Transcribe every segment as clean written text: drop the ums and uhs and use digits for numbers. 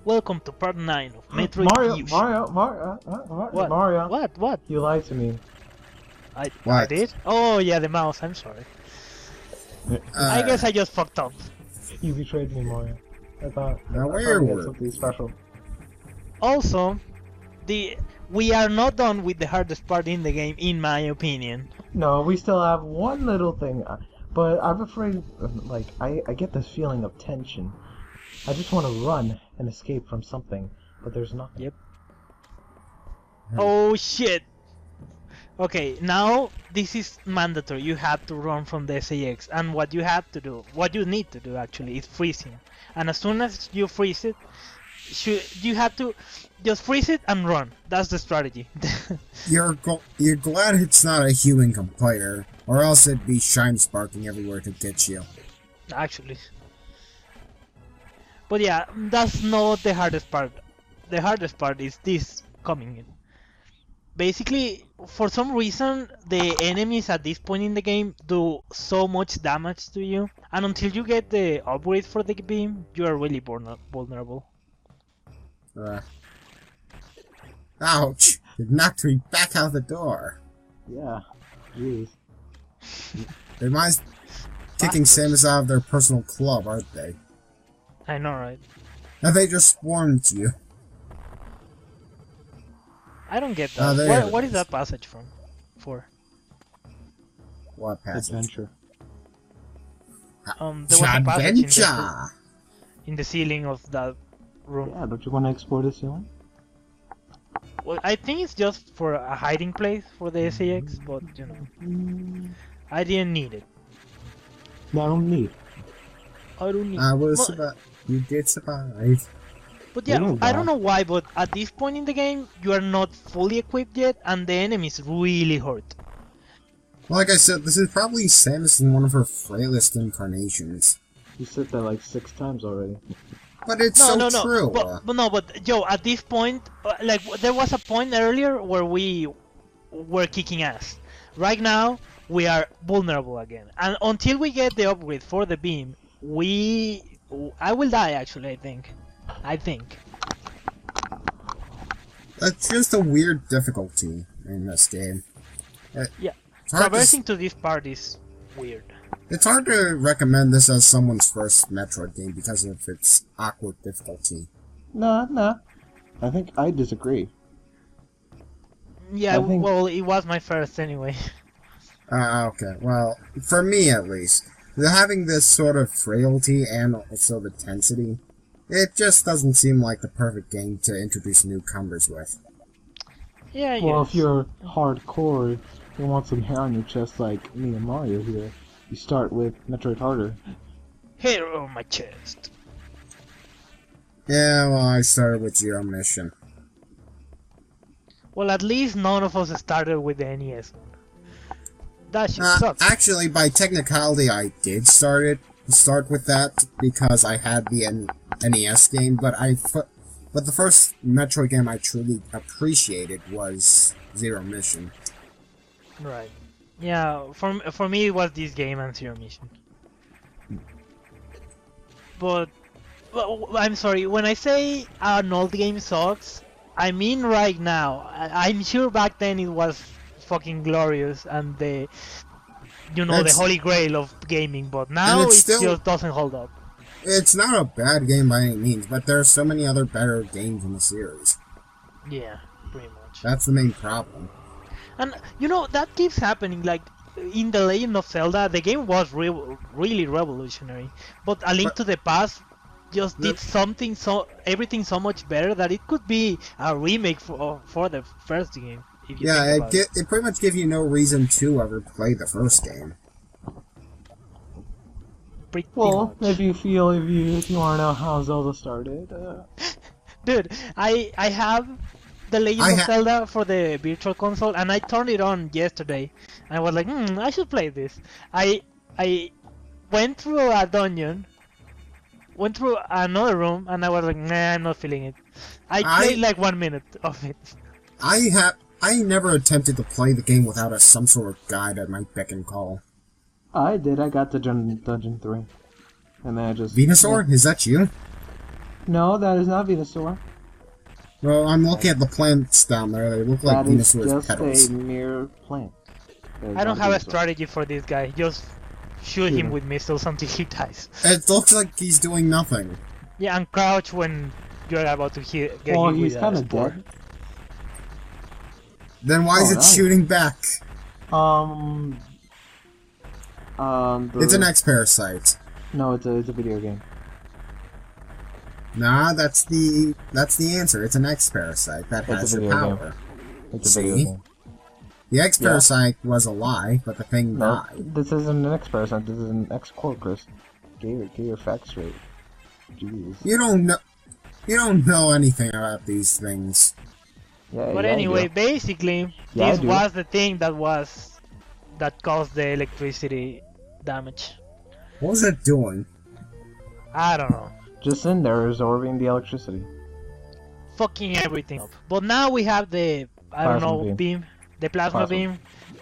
Welcome to part 9 of Metroid Mario, Fusion. What? Mario. What? You lied to me. I What? did? Oh yeah, the mouse, I'm sorry. I guess I just fucked up. You betrayed me, Mario. I thought Now I where thought we had were something special. Also, we are not done with the hardest part in the game, in my opinion. No, we still have one little thing, but I'm afraid, like, I get this feeling of tension. I just want to run and escape from something, but there's nothing. Yep. Oh shit! Okay, now this is mandatory. You have to run from the SAX, and what you have to do, what you need to do actually, is freezing. And as soon as you freeze it, you have to just freeze it and run. That's the strategy. You're glad it's not a human complainer, or else it'd be shine sparking everywhere to get you. Actually. But yeah, that's not the hardest part. The hardest part is this coming in. Basically, for some reason, the enemies at this point in the game do so much damage to you, and until you get the upgrade for the beam, you are really vulnerable. Ouch! It knocked me back out the door. Yeah. Jeez. They might kicking Samus out of their personal club, aren't they? I know, right? And they just warned you. I don't get that. there What it is that passage from? For? What passage? Adventure. There was a passage Adventure! in the ceiling of that room. Yeah, don't you want to explore the ceiling? Well, I think it's just for a hiding place for the SAX, but you know, I didn't need it. No, I don't need. I don't need. I was But- survive. You did survive. But yeah, don't I die. don't know why, but at this point in the game, you are not fully equipped yet, and the enemies really hurt. Like I said, this is probably Samus in one of her frailest incarnations. You said that like 6 times already. But it's No, so no, true. no. But Joe, at this point, like there was a point earlier where we were kicking ass. Right now, we are vulnerable again, and until we get the upgrade for the beam, I will die. Actually, I think. It's just a weird difficulty in this game. Yeah, It's hard, traversing to this part is weird. it's hard to recommend this as someone's first Metroid game because of its awkward difficulty. No. I think I disagree. Yeah, I think- well, it was my first anyway. Okay. Well, for me at least, having this sort of frailty and also the tensity, it just doesn't seem like the perfect game to introduce newcomers with. Yeah, Well, yes. if you're hardcore, you want some hair on your chest like me and Mario here, you start with Metroid Harder. Hair on my chest. Yeah, well, I started with Zero Mission. Well, at least none of us started with the NES. That shit sucks. Actually, by technicality, I did start with that because I had the NES game, but the first Metroid game I truly appreciated was Zero Mission. Right. Yeah, for me it was this game and Zero Mission. But well, I'm sorry, when I say an old game sucks, I mean right now. I'm sure back then it was fucking glorious and the It's- holy grail of gaming, but now it's it still- just doesn't hold up. It's not a bad game by any means, but there are so many other better games in the series. Yeah, pretty much. That's the main problem. And that keeps happening. Like in the Legend of Zelda, the game was really revolutionary, but A Link to the Past just did everything so much better that it could be a remake for the first game. If you Yeah, think about it. it pretty much gives you no reason to ever play the first game. Pretty Well, much. if you want to know how Zelda started, Dude, I have the Legend of Zelda for the Virtual Console, and I turned it on yesterday. And I was like, I should play this. I went through a dungeon, went through another room, and I was like, nah, I'm not feeling it. I played like 1 minute of it. I never attempted to play the game without some sort of guide at my beck and call. I did. I got to dungeon 3. And then I just... Venusaur, is that you? No, that is not Venusaur. Well, I'm looking at the plants down there. They look like That is Venusaur's just petals. a mere plant. I don't have a strategy for this guy. Just shoot him with missiles until he dies. It looks like he's doing nothing. Yeah, and crouch when you're about to get hit he's with kind a of spore. dead. Then why is it nice. shooting back? It's an X-Parasite. No, it's a video game. Nah, that's the answer. It's an X-Parasite that has your power. It's a video game. The X-Parasite was a lie, but the thing died. This isn't an X-Parasite, this is an X-Corcus. Get your facts straight. Jeez. You don't know anything about these things. Yeah, But anyway, basically, this was the thing that caused the electricity damage. What was it doing? I don't know. Just in there absorbing the electricity. Fucking everything up. But now we have the beam, the plasma beam.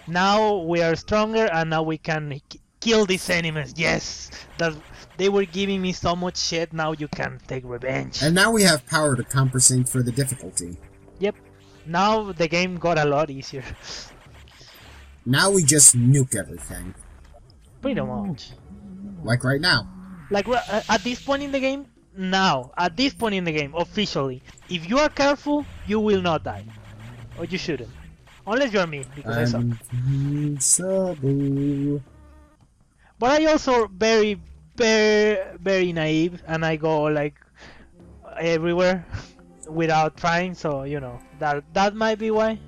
Now we are stronger, and now we can kill these enemies. Yes, they were giving me so much shit. Now you can take revenge. And now we have power to compensate for the difficulty. Yep. Now the game got a lot easier. Now we just nuke everything. Pretty much. Like right now. Like at this point in the game, officially, if you are careful, you will not die. Or you shouldn't. Unless you're me, because I suck. But I also very, very, very naive, and I go like everywhere without trying, so you know, that might be why.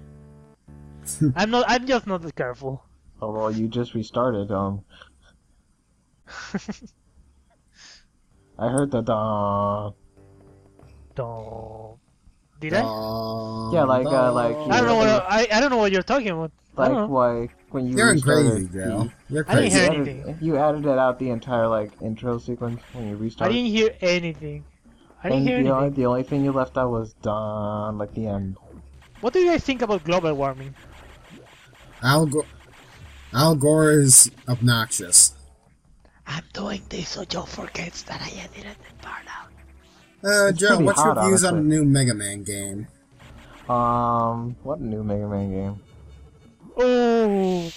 I'm just not careful. Oh well, you just restarted, I heard the Did I? Yeah, like I don't know what you're talking about. Like when you You're restarted. crazy, Joe. You're I didn't crazy. hear anything. You added it out the entire intro sequence when you I restarted. didn't hear anything. The only thing you left out was like the end. What do you guys think about global warming? Al Gore is obnoxious. I'm doing this so Joe forgets that I ended the part out. Joe, what's your hot, views on the honestly. new Mega Man game? What new Mega Man game? Oh.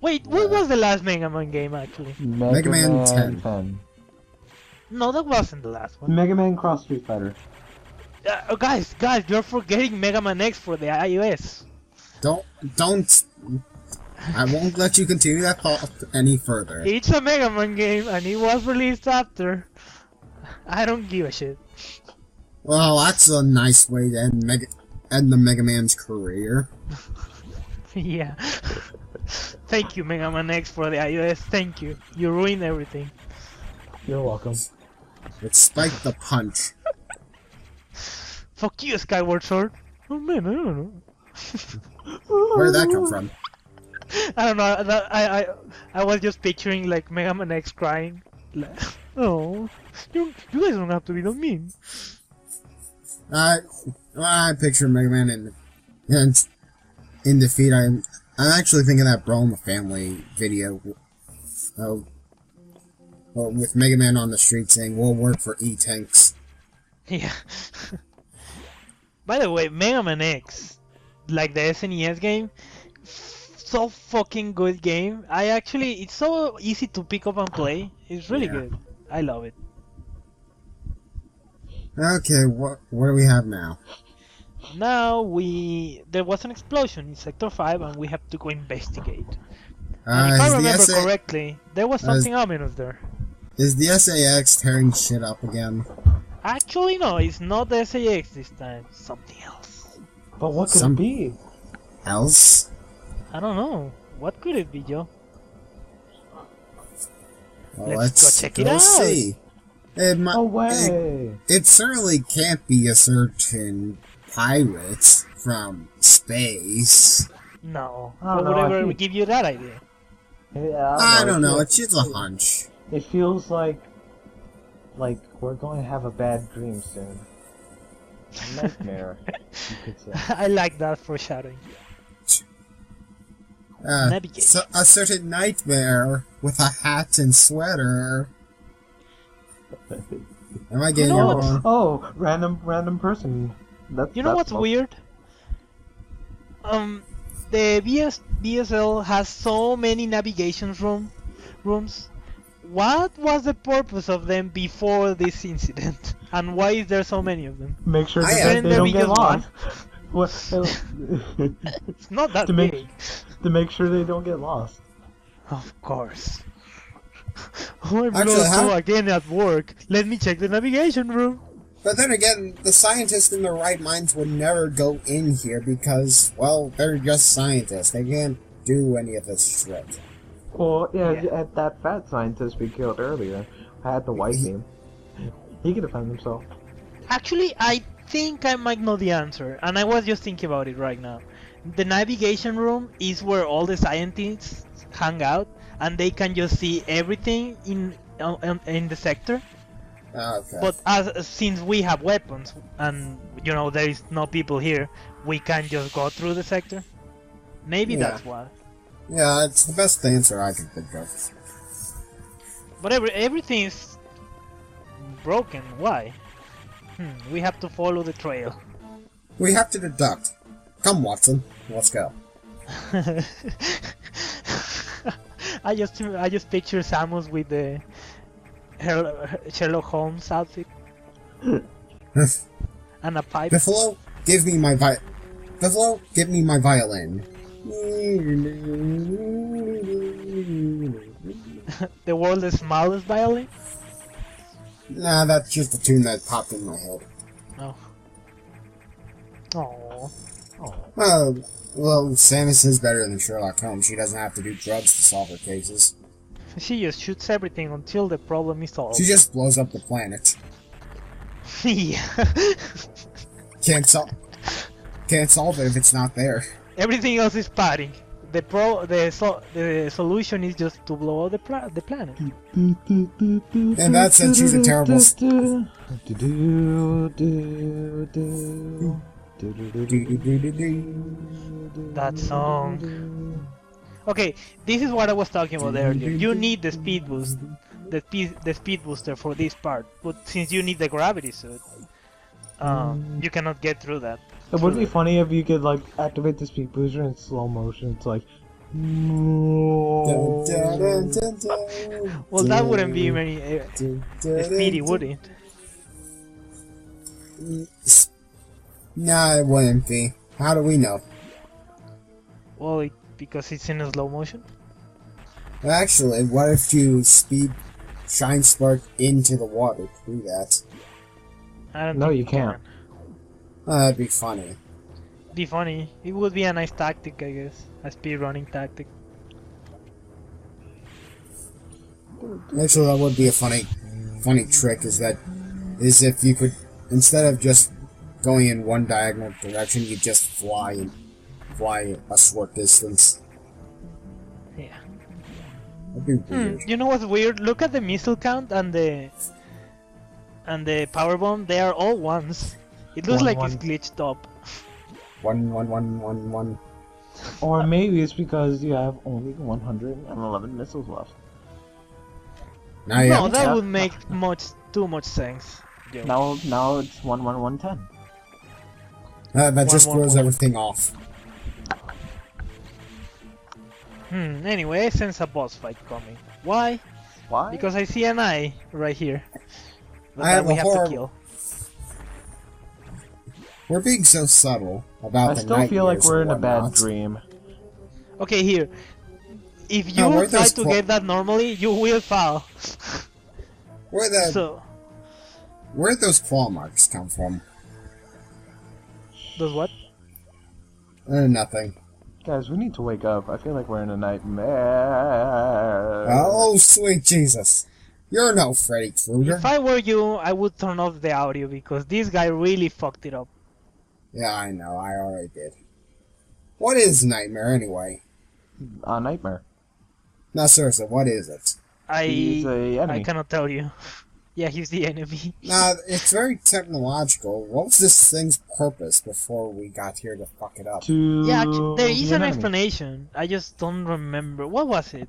Wait, what was the last Mega Man game actually? Mega Man 10. 10. No, that wasn't the last one. Mega Man Cross Street Fighter. Guys, you're forgetting Mega Man X for the iOS. Don't. I won't let you continue that thought any further. It's a Mega Man game, and it was released after. I don't give a shit. Well, that's a nice way to end the Mega Man's career. Yeah. Thank you, Mega Man X, for the iOS. Thank you. You ruined everything. You're welcome. It spiked the punch. Fuck you, Skyward Sword. Oh man, I don't know. Where did that come from? I don't know. I was just picturing like Mega Man X crying. Like, oh, you guys don't have to be that mean. I picture Mega Man in defeat. I'm actually thinking that Brawl in the Family video. With Mega Man on the street saying, "We'll work for E-Tanks." Yeah. By the way, Mega Man X, like the SNES game, so fucking good game. It's so easy to pick up and play. It's really good. I love it. Okay, what do we have now? Now there was an explosion in Sector 5 and we have to go investigate. If I remember correctly, there was something ominous there. Is the SAX tearing shit up again? Actually, no, it's not the SAX this time. Something else. But what could it be? Else? I don't know. What could it be, Joe? Well, Let's go check it out. See. No way! It certainly can't be a certain pirate from space. No. What would ever give you that idea? Yeah, I don't know. It's just a hunch. It feels like we're going to have a bad dream soon. A nightmare, you could say. I like that foreshadowing. So a certain nightmare with a hat and sweater. Am I getting know it what? wrong? Oh, random person. You know what's weird? The B.S.L has so many navigation rooms. What was the purpose of them before this incident? And why is there so many of them? Make sure I that am. they Shouldn't there don't be get just one? lost. What? It's not that to make big. to make sure they don't get lost. Of course. Oh, I'm Actually, lost again at work. Let me check the navigation room. But then again, the scientists in their right minds would never go in here because, well, they're just scientists. They can't do any of this shit. Well, yeah, at that fat scientist we killed earlier, I had the white beam. He could defend himself. Actually, I think I might know the answer, and I was just thinking about it right now. The navigation room is where all the scientists hang out, and they can just see everything in the sector. Okay. But since we have weapons, and you know there is no people here, we can just go through the sector. Maybe that's why. Yeah, it's the best answer I can think of. But everything is broken. Why? We have to follow the trail. We have to deduct. Come, Watson. Let's go. I just picture Samus with the Sherlock Holmes outfit and a pipe. B.S.L, give me my B.S.L, give me my violin. The world's smallest violin. Nah, that's just a tune that popped in my head. Oh. Oh. Well, Samus is better than Sherlock Holmes. She doesn't have to do drugs to solve her cases. She just shoots everything until the problem is solved. She just blows up the planet. Yeah. Can't solve it if it's not there. Everything else is padding. The solution is just to blow up the planet. In that sense, she's a terrible. That song. Okay, this is what I was talking about earlier. You need the speed boost, the speed booster for this part, but since you need the gravity suit, you cannot get through that. It would be funny if you could like activate the speed booster in slow motion. It's like. Well, that wouldn't be very speedy, would it? Nah, it wouldn't be. How do we know? Well, because it's in a slow motion. Actually, what if you speed Shine Spark into the water through that? I don't No, think you can't. That'd be funny. Be funny. It would be a nice tactic, I guess. A speed running tactic. Actually, that would be a funny trick. Is if you could, instead of just going in one diagonal direction, you just fly a short distance. Yeah. That'd be weird. You know what's weird? Look at the missile count and the power bomb. They are all ones. It looks like it's glitched up. 1, 1, 1, 1, 1. Or maybe it's because you have only 111 missiles left. Now No, that would make too much sense. Joe. Now it's 11110. That just One more throws point. everything off. Anyway, I sense a boss fight coming. Why? Why? Because I see an eye right here. But I that have we a have horror- to kill. We're being so subtle about I the still feel like nightmares we're and in a bad whatnot. dream. Okay, here. If you where try those to get that normally, you will fall. Where'd those claw marks come from? Does what? Nothing. Guys, we need to wake up. I feel like we're in a nightmare. Oh, sweet Jesus. You're no Freddy Krueger. If I were you, I would turn off the audio because this guy really fucked it up. Yeah, I know. I already did. What is Nightmare, anyway? A nightmare. No, seriously, what is it? He's a enemy. I cannot tell you. Yeah, he's the enemy. Nah, it's very technological. What was this thing's purpose before we got here to fuck it up? Yeah, actually, there is be an enemy. explanation. I just don't remember. What was it?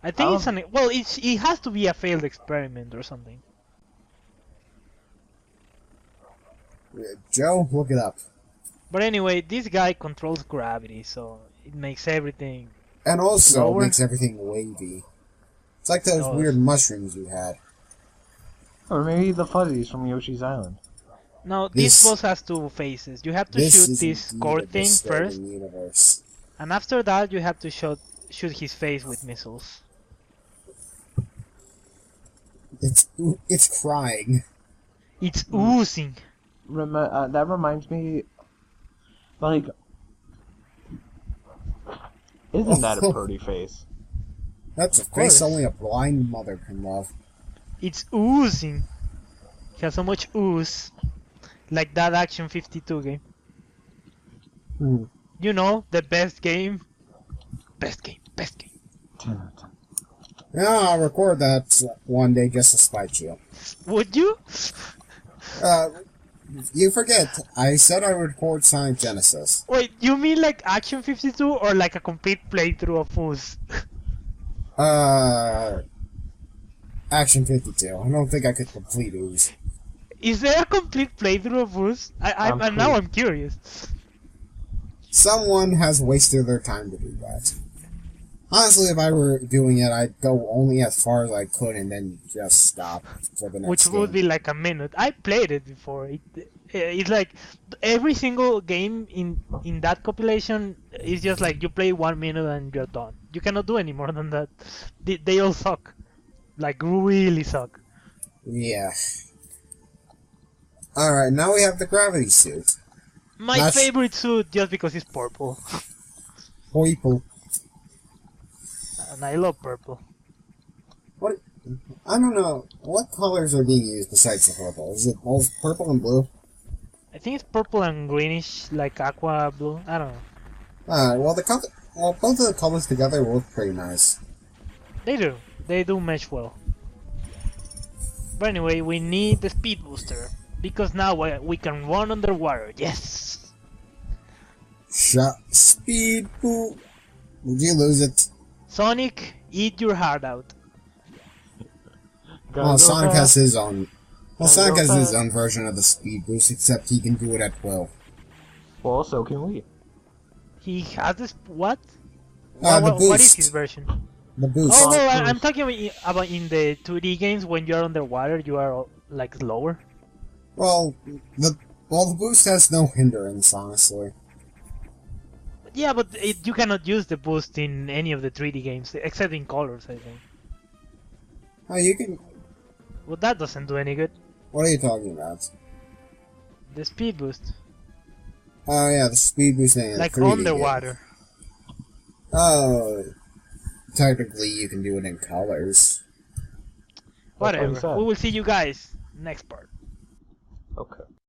I think Oh. it's an... Well, it has to be a failed experiment or something. Joe, look it up. But anyway, this guy controls gravity, so it makes everything. And also Lower? makes everything wavy. It's like those weird mushrooms you had. Or maybe the fuzzies from Yoshi's Island. No, this boss has two phases. You have to shoot this core thing first, universe. and after that you have to shoot his face with missiles. It's crying. It's oozing. That reminds me, like, isn't that a pretty face? That's a face only a blind mother can love. It's oozing. It has so much ooze. Like that Action 52 game. You know, the best game. Best game. 10 out of 10. Yeah, I'll record that one day just to spite you. Would you? You forget, I said I would record Sonic Genesis. Wait, you mean like Action 52 or like a complete playthrough of ooze? Action 52. I don't think I could complete Ooze. Is there a complete playthrough of ooze? Now I'm curious. Someone has wasted their time to do that. Honestly, if I were doing it, I'd go only as far as I could and then just stop for the next Which would be like a minute. I played it before. It's like every single game in that compilation is just like you play 1 minute and you're done. You cannot do any more than that. They all suck. Like really suck. Yeah. Alright, now we have the gravity suit. My favorite suit just because it's purple. Purple. And I love purple. What? I don't know. What colors are being used besides the purple? Is it both purple and blue? I think it's purple and greenish, like aqua blue. I don't know. Alright, well, both of the colors together look pretty nice. They do. They do mesh well. But anyway, we need the speed booster. Because now we can run underwater. Yes! Speed boo. Did you lose it? Sonic, eat your heart out. Sonic has his own. Well, Sonic has his own version of the speed boost, except he can do it at will. Well, so can we. He has this. What? The boost. What is his version? The boost. Oh, I'm talking about in the 2D games when you're underwater, you are like slower. Well, the boost has no hindrance, honestly. Yeah, but you cannot use the boost in any of the 3D games, except in Colors, I think. Oh, you can... Well, that doesn't do any good. What are you talking about? The speed boost. Oh, yeah, the speed boost thing in like 3D underwater. Game. Oh, technically you can do it in Colors. Whatever. We will see you guys next part. Okay.